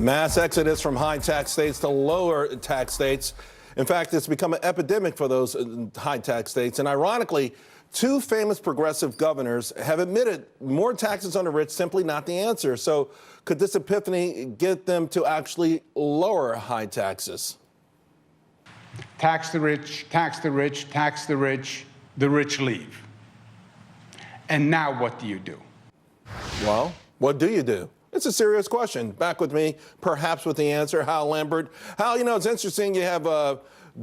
Mass exodus from high tax states to lower tax states. In fact, it's become an epidemic for those high tax states. And ironically, two famous progressive governors have admitted more taxes on the rich simply not the answer. So could this epiphany get them to actually lower high taxes? Tax the rich, tax the rich, tax the rich leave. And now what do you do? Well, what do you do? It's a serious question. Back with me, perhaps with the answer, Hal Lambert. Hal, you know, it's interesting. You have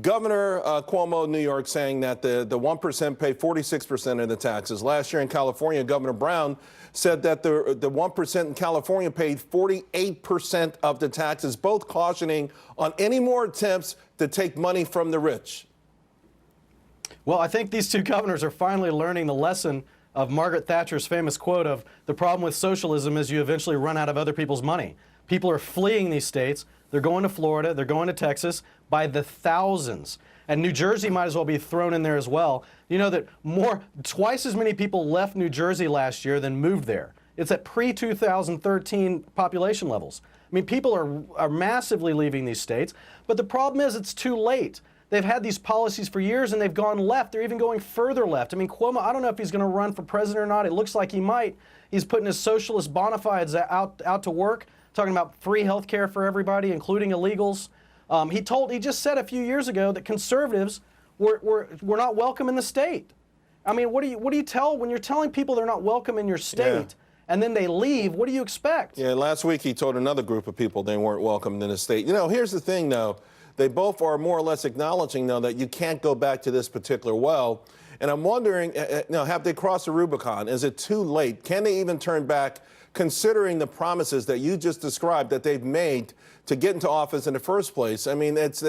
Governor Cuomo of New York saying that the 1% pay 46% of the taxes. Last year in California, Governor Brown said that the 1% in California paid 48% of the taxes, both cautioning on any more attempts to take money from the rich. Well, I think these two governors are finally learning the lesson of Margaret Thatcher's famous quote of the problem with socialism is you eventually run out of other people's money. People are fleeing these states. They're going to Florida. They're going to Texas by the thousands. And New Jersey might as well be thrown in there as well. You know that twice as many people left New Jersey last year than moved there. It's at pre-2013 population levels. I mean, people are massively leaving these states. But the problem is it's too late. They've had these policies for years, and they've gone left. They're even going further left. I mean, Cuomo, I don't know if he's going to run for president or not. It looks like he might. He's putting his socialist bona fides out to work, talking about free health care for everybody, including illegals. He just said a few years ago that conservatives were not welcome in the state. I mean, what do you tell when you're telling people they're not welcome in your state? Yeah. And then they leave? What do you expect? Yeah, last week he told another group of people they weren't welcome in the state. You know, here's the thing, though. They both are more or less acknowledging, though, that you can't go back to this particular well. And I'm wondering, have they crossed the Rubicon? Is it too late? Can they even turn back, considering the promises that you just described that they've made to get into office in the first place? I mean, it's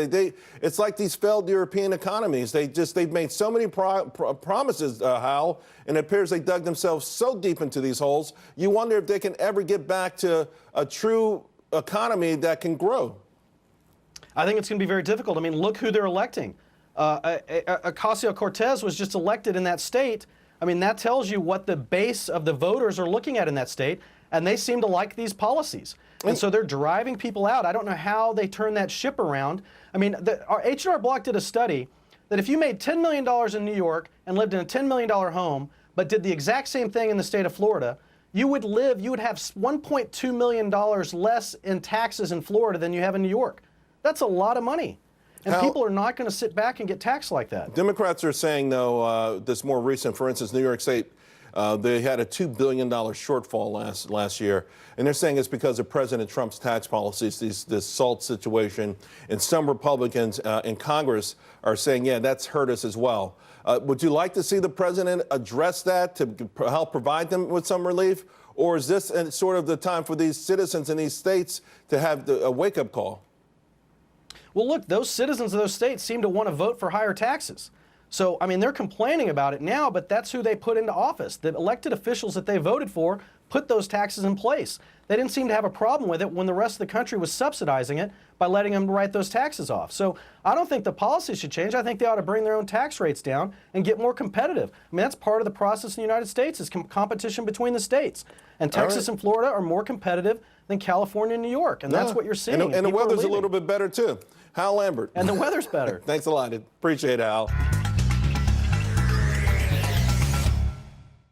like these failed European economies. They've made so many promises, Hal, and it appears they dug themselves so deep into these holes. You wonder if they can ever get back to a true economy that can grow. I think it's going to be very difficult. I mean, look who they're electing. Ocasio-Cortez was just elected in that state. I mean, that tells you what the base of the voters are looking at in that state, and they seem to like these policies. And so they're driving people out. I don't know how they turn that ship around. I mean, H&R Block did a study that if you made $10 million in New York and lived in a $10 million home, but did the exact same thing in the state of Florida, you would have $1.2 million less in taxes in Florida than you have in New York. That's a lot of money. And people are not going to sit back and get taxed like that. Democrats are saying, though, this more recent, for instance, New York State, they had a $2 billion shortfall last year. And they're saying it's because of President Trump's tax policies, this SALT situation. And some Republicans in Congress are saying, yeah, that's hurt us as well. Would you like to see the president address that to help provide them with some relief? Or is this sort of the time for these citizens in these states to have a wake-up call? Well, look, those citizens of those states seem to want to vote for higher taxes. So, I mean, they're complaining about it now, but that's who they put into office. The elected officials that they voted for put those taxes in place. They didn't seem to have a problem with it when the rest of the country was subsidizing it by letting them write those taxes off. So I don't think the policy should change. I think they ought to bring their own tax rates down and get more competitive. I mean, that's part of the process in the United States is competition between the states. And Texas and Florida are more competitive than California and New York. And that's what you're seeing. And the weather's a little bit better, too. Hal Lambert. And the weather's better. Thanks a lot. Appreciate it, Hal.